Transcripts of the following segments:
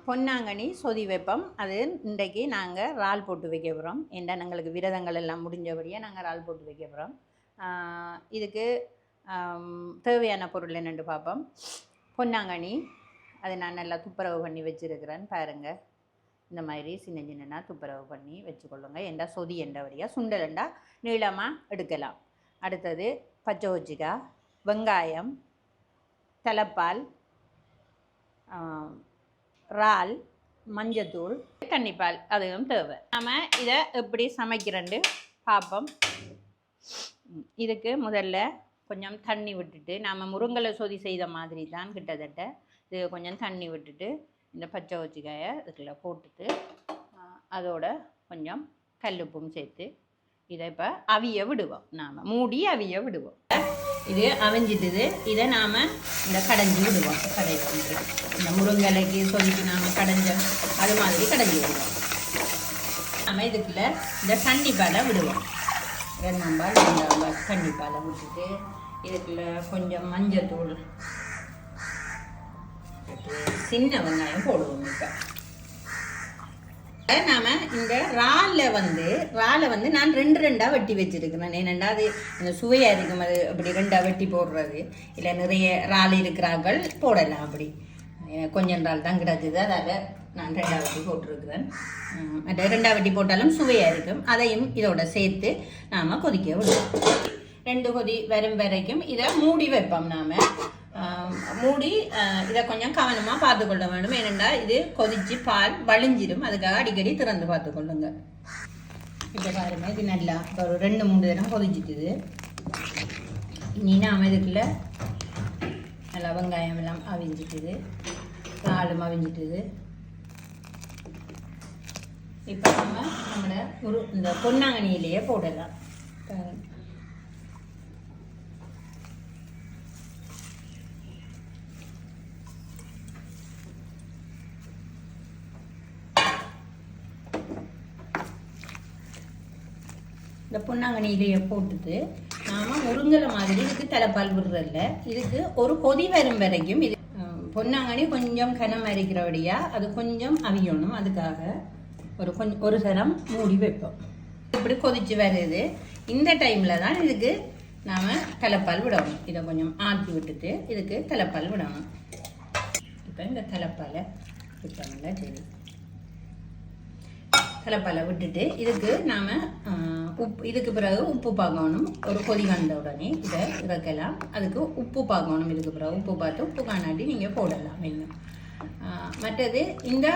பொன்னாங்கண்ணி சொதி வைப்போம். அது இன்றைக்கு நாங்கள் இறால் போட்டு வைக்க போகிறோம். ஏன்டா எங்களுக்கு விரதங்கள் எல்லாம் முடிஞ்சபடியே நாங்கள் இறால் போட்டு வைக்க போகிறோம். இதுக்கு தேவையான பொருள் என்னென்று பார்ப்போம். பொன்னாங்கண்ணி அதை நான் நல்லா துப்புரவு பண்ணி வச்சுருக்கிறேன் பாருங்கள். இந்த மாதிரி சின்ன சின்னனா துப்புரவு பண்ணி வச்சுக்கொள்ளுங்க. ஏண்டா சொதி என்றபடியாக சுண்டலண்டா நீளமாக எடுக்கலாம். அடுத்தது பச்சை ஒச்சிக்காய், வெங்காயம், தலைப்பால், இறால், மஞ்சத்தூள், கன்னிப்பால் அதுவும் தேவை. நாம் இதை எப்படி சமைக்கிறேன்னு பார்ப்போம். இதுக்கு முதல்ல கொஞ்சம் தண்ணி விட்டுட்டு, நாம் முருங்கலை சொதி செய்த மாதிரி தான் கிட்டத்தட்ட. இது கொஞ்சம் தண்ணி விட்டுட்டு இந்த பச்சை ஒச்சிக்காயை இதுக்குள்ள போட்டுட்டு அதோட கொஞ்சம் கல்லுப்பும் சேர்த்து இதை இப்போ அவிய விடுவோம். நாம் மூடி அவிய விடுவோம். இது அவிஞ்சிட்டுது. இதை நாம் இந்த கடைஞ்சி விடுவோம். கடைஞ்சி இந்த முருங்கலைக்கு சொதிக்கு நாம் கடைஞ்ச அது மாதிரி கடைஞ்சி விடுவோம். நம்ம இதுக்குள்ள இந்த கன்னிப்பாலை விடுவோம். 2 பால் 2 பால் கன்னிப்பாலை விட்டுட்டு இதுக்குள்ள கொஞ்சம் மஞ்சத்தூள், சின்ன வெங்காயம் போடுவோம். இப்போ நாம் இந்த இறாலை வந்து நான் 2 வெட்டி வச்சுருக்கிறேன். ஏனெண்டா அது இந்த சுவையாக இருக்கும். அது அப்படி 2 வெட்டி போடுறது இல்லை. நிறைய இறால் இருக்கிறார்கள் போடலாம். அப்படி கொஞ்சம் இறால் தான் கிடக்குது, அதால் நான் 2 வெட்டி போட்டிருக்கிறேன். மற்ற 2 வெட்டி போட்டாலும் சுவையாக இருக்கும். அதையும் இதோட சேர்த்து நாம் கொதிக்க விடுவோம். 2 கொதி வரும் வரைக்கும் இதை மூடி வைப்போம். நாம் மூடி இதை கொஞ்சம் கவனமாக பார்த்துக்கொள்ள வேண்டும். ஏனெண்டா இது கொதிச்சு பால் வழிஞ்சிடும். அதுக்காக அடிக்கடி திறந்து பார்த்துக்கொள்ளுங்க. இப்போ பாருங்கள், இது நல்லா ஒரு 2-3 தினம் கொதிச்சிட்டுது. இனி நாம் இதுக்குள்ள நல்லா வெங்காயம் எல்லாம் அவிஞ்சிட்டுது, பாலும் அவிஞ்சிட்டுது. இப்போ நம்மளோட இந்த பொன்னாங்கண்ணியிலேயே போடலாம். இந்த பொன்னாங்கண்ணியிலேயே போட்டுட்டு நாம் முருங்கலை மாதிரி இதுக்கு தலைப்பால் விடுறதில்ல. இதுக்கு ஒரு கொதி வரும் வரைக்கும் இது பொன்னாங்கண்ணி கொஞ்சம் கனம் அரைக்கிறபடியாக அது கொஞ்சம் அவியணும். அதுக்காக ஒரு சரம் மூடி வைப்போம். இப்படி கொதிச்சு வருது. இந்த டைமில் தான் இதுக்கு நாம் தலைப்பால் விடணும். இதை கொஞ்சம் ஆற்றி விட்டுட்டு இதுக்கு தலைப்பால் விடணும். இப்போ இந்த தலைப்பாலை விட்டோம்ல, சரி. தலைப்பாலை விட்டுட்டு இதுக்கு நாம் இதுக்கு பிறகு உப்பு பார்க்கணும். ஒரு கொதி வந்த உடனே இதை இறக்கலாம். அதுக்கு உப்பு பார்க்கணும். இதுக்கு பிறகு உப்பு பார்த்து உப்பு காணாட்டி நீங்கள் போடலாம் வேணும். மற்றது இந்த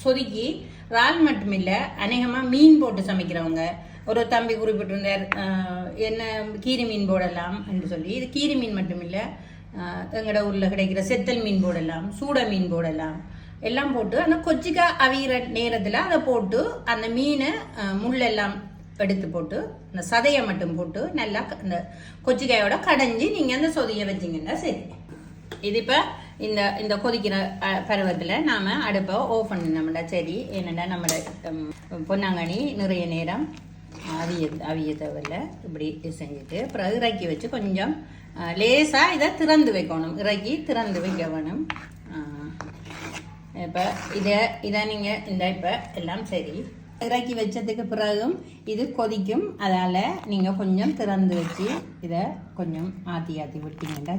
சொதிக்கு இறால் மட்டும் இல்லை, அநேகமாக மீன் போட்டு சமைக்கிறவங்க ஒரு தம்பி குறிப்பிட்டிருந்தார், என்ன கீரி மீன் போடலாம் என்று சொல்லி. இது கீரி மீன் மட்டும் இல்லை, எங்களோட ஊரில் கிடைக்கிற செத்தல் மீன் போடலாம், சூட மீன் போடலாம். எல்லாம் போட்டு அந்த கொச்சிக்காய் அவிகிற நேரத்தில் அதை போட்டு அந்த மீனை முள்ளெல்லாம் எடுத்து போட்டு அந்த சதையை மட்டும் போட்டு நல்லா அந்த கொச்சிக்காயோட கடைஞ்சி நீங்கள் அந்த சொதியை வச்சிங்கன்னா சரி. இது இப்போ இந்த கொதிக்கிற பருவத்தில் நாம் அடுப்பை ஓஃப் பண்ணினோம்னா சரி. ஏன்னா நம்மளோட பொன்னாங்கண்ணி நிறைய நேரம் அவிய தேவையில்லை. இப்படி செஞ்சுட்டு அப்புறம் இறக்கி வச்சு கொஞ்சம் லேசாக இதை திறந்து வைக்கணும். இறக்கி திறந்து வைக்க வேணும். இப்போ இதை நீங்கள் இப்போ எல்லாம் சரி இறக்கி வச்சதுக்கு பிறகும் இது கொதிக்கும். அதால் நீங்கள் கொஞ்சம் திறந்து வச்சு இதை கொஞ்சம் ஆற்றி விட்டீங்கன்னா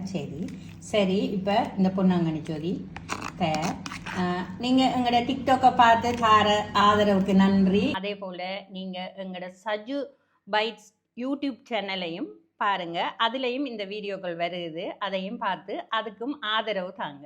சரி. இப்போ இந்த பொன்னாங்கண்ணி சொதி தயார். நீங்கள் எங்களோட டிக்டாக்கை பார்த்து தார ஆதரவுக்கு நன்றி. அதே போல் நீங்கள் எங்களோட சஜு பைட்ஸ் யூடியூப் சேனலையும் பாருங்கள். அதுலேயும் இந்த வீடியோக்கள் வருது. அதையும் பார்த்து அதுக்கும் ஆதரவு தாங்க.